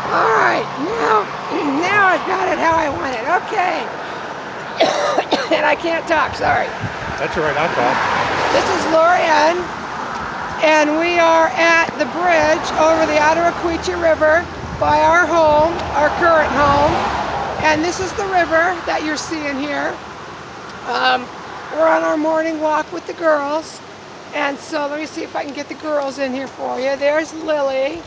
All right, now I've got it how I want it. Okay. And I can't talk, sorry. That's all right, I'll talk. This is Lorianne, and we are at the bridge over the Ottawaquechee River by our home, our current home. And this is the river that you're seeing here. Um, we're on our morning walk with the girls. And so let me see if I can get the girls in here for you. There's Lily,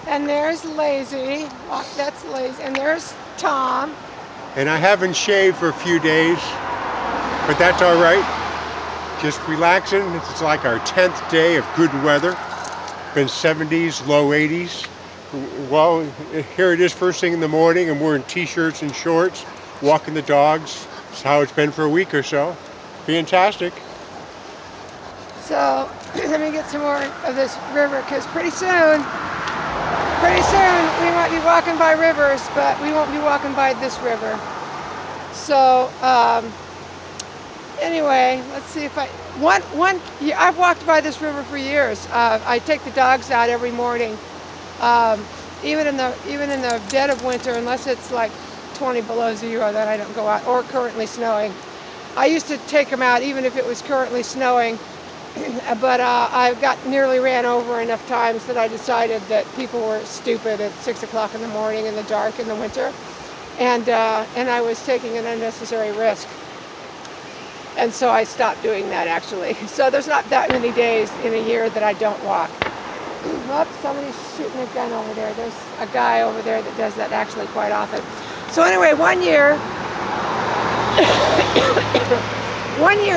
and there's Lazy. Walk, that's Lazy. And there's Tom. And I haven't shaved for a few days, but that's all right. Just relaxing. It's like our 10th day of good weather. Been 70s, low 80s. Well, here it is first thing in the morning, and we're in t-shirts and shorts, walking the dogs. It's how it's been for a week or so. Fantastic. So let me get some more of this river because pretty soon we might be walking by rivers, but we won't be walking by this river. So anyway, let's see if yeah, I've walked by this river for years. I take the dogs out every morning, um, even in the dead of winter, unless it's like 20 below zero, then I don't go out, or currently snowing. I used to take them out even if it was currently snowing, but I got nearly ran over enough times that I decided that people were stupid at 6 o'clock in the morning in the dark in the winter, and I was taking an unnecessary risk. And so I stopped doing that actually. So there's not that many days in a year that I don't walk. Oops, somebody's shooting a gun over there. There's a guy over there that does that actually quite often. So anyway, one year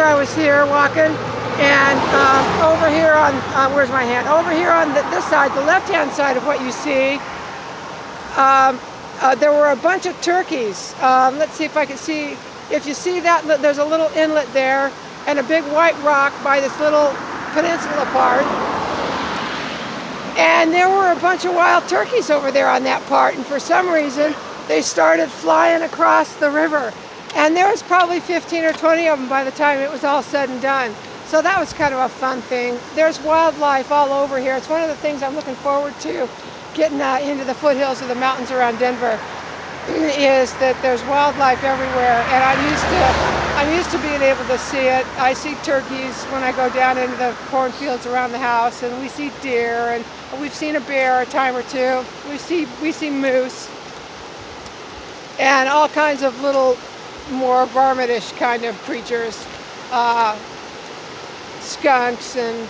I was here walking, and over here on, where's my hand? Over here on this side, the left-hand side of what you see, there were a bunch of turkeys. Let's see if I can see. If you see that, there's a little inlet there and a big white rock by this little peninsula part. And there were a bunch of wild turkeys over there on that part. And for some reason, they started flying across the river. And there was probably 15 or 20 of them by the time it was all said and done. So that was kind of a fun thing. There's wildlife all over here. It's one of the things I'm looking forward to, getting into the foothills of the mountains around Denver, is that there's wildlife everywhere, and I'm used to being able to see it. I see turkeys when I go down into the cornfields around the house, and we see deer, and we've seen a bear a time or two. We see moose, and all kinds of little more varmintish kind of creatures, skunks and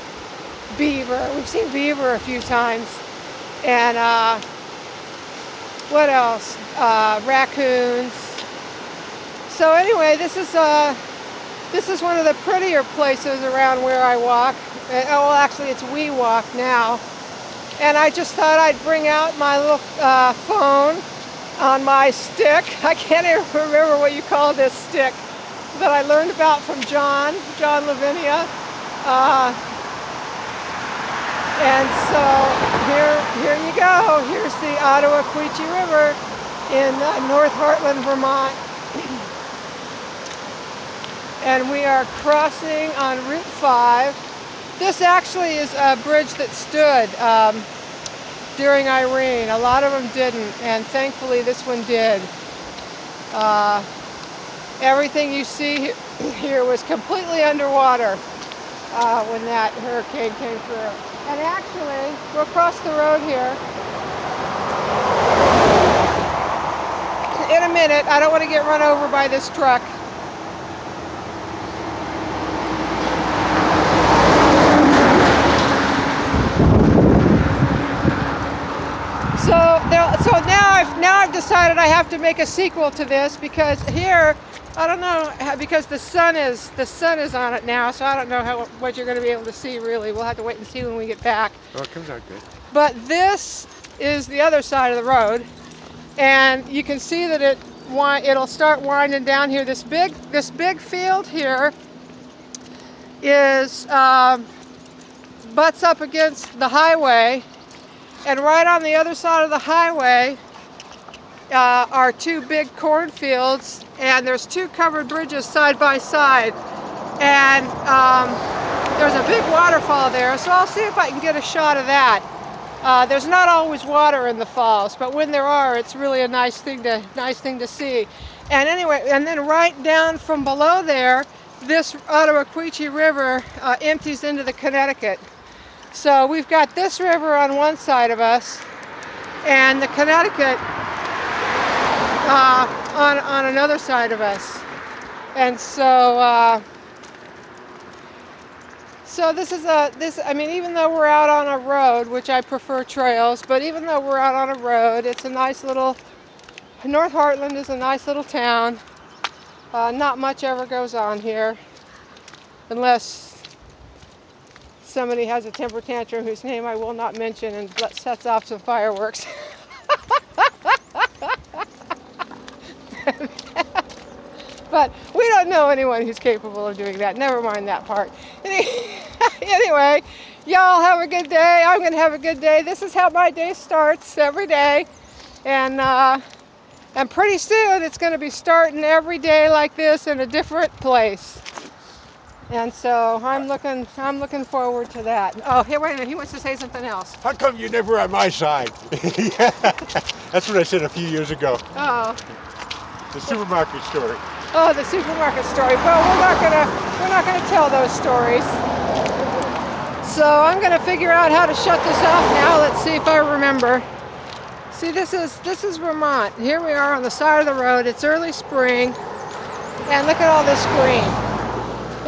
beaver. We've seen beaver a few times, and what else? Raccoons. So anyway, this is one of the prettier places around where I walk. Well, actually, it's we walk now. And I just thought I'd bring out my little phone on my stick. I can't even remember what you call this stick that I learned about from John Lavinia. And so here you go. Here's the Ottawaquechee River in North Heartland, Vermont. And we are crossing on Route 5. This actually is a bridge that stood during Irene. A lot of them didn't, and thankfully this one did. Everything you see here was completely underwater when that hurricane came through. And actually, we'll cross the road here in a minute. I don't want to get run over by this truck. So now I've decided I have to make a sequel to this, because here, I don't know, because the sun is on it now, so I don't know what you're going to be able to see really. We'll have to wait and see when we get back. Oh, it comes out good. But this is the other side of the road, and you can see that it'll start winding down here. This big field here is butts up against the highway, and right on the other side of the highway are two big cornfields, and there's two covered bridges side by side, and there's a big waterfall there, so I'll see if I can get a shot of that. There's not always water in the falls, but when there are, it's really a nice thing to see. And anyway, and then right down from below there, this Ottawaquechee River empties into the Connecticut. So we've got this river on one side of us, and the Connecticut on another side of us. And so I mean, even though we're out on a road, which I prefer trails, but even though we're out on a road, it's a nice little, North Heartland is a nice little town. Not much ever goes on here, unless somebody has a temper tantrum whose name I will not mention and sets off some fireworks. But we don't know anyone who's capable of doing that. Never mind that part. Anyway, y'all have a good day. I'm going to have a good day. This is how my day starts every day. And pretty soon it's going to be starting every day like this in a different place. And so I'm looking forward to that. Oh, here, wait a minute. He wants to say something else. How come you're never on my side? That's what I said a few years ago. Oh. The supermarket story. Oh, the supermarket story. Well, we're not gonna tell those stories. So I'm gonna figure out how to shut this off now. Let's see if I remember. See, this is Vermont. Here we are on the side of the road. It's early spring, and look at all this green.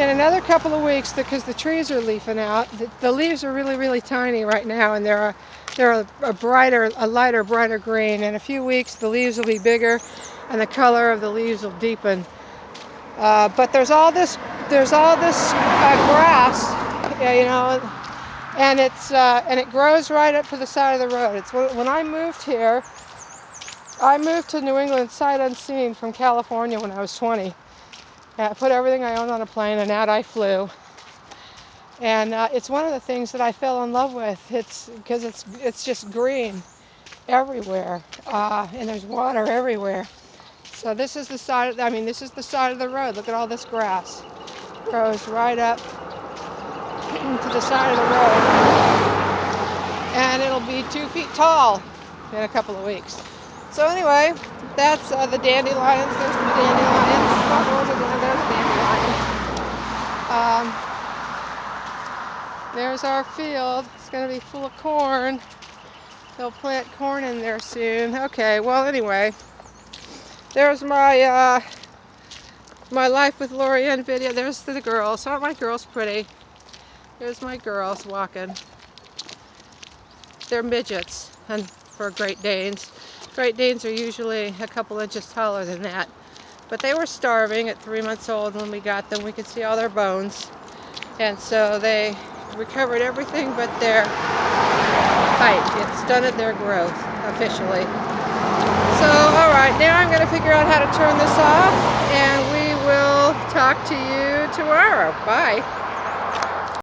In another couple of weeks, because the trees are leafing out, the leaves are really tiny right now, and they're a lighter, brighter green. In a few weeks, the leaves will be bigger, and the color of the leaves will deepen. But there's all this grass, you know, and it grows right up to the side of the road. It's when I moved here. I moved to New England sight unseen from California when I was 20. I put everything I owned on a plane, and out I flew. And it's one of the things that I fell in love with. It's because it's just green everywhere, and there's water everywhere. So this is the side. This is the side of the road. Look at all this grass. It grows right up to the side of the road, and it'll be 2 feet tall in a couple of weeks. So anyway, that's the dandelions. There's the dandelions. Oh, there's the dandelions. There's our field. It's going to be full of corn. They'll plant corn in there soon. Okay, well anyway, there's my my Life with Lori-Ann video. There's the girls. Aren't my girls pretty? There's my girls walking. They're midgets, and for Great Danes. Great Danes are usually a couple inches taller than that. But they were starving at 3 months old when we got them. We could see all their bones. And so they recovered everything but their height. It stunted their growth, officially. So, alright, now I'm going to figure out how to turn this off, and we will talk to you tomorrow. Bye.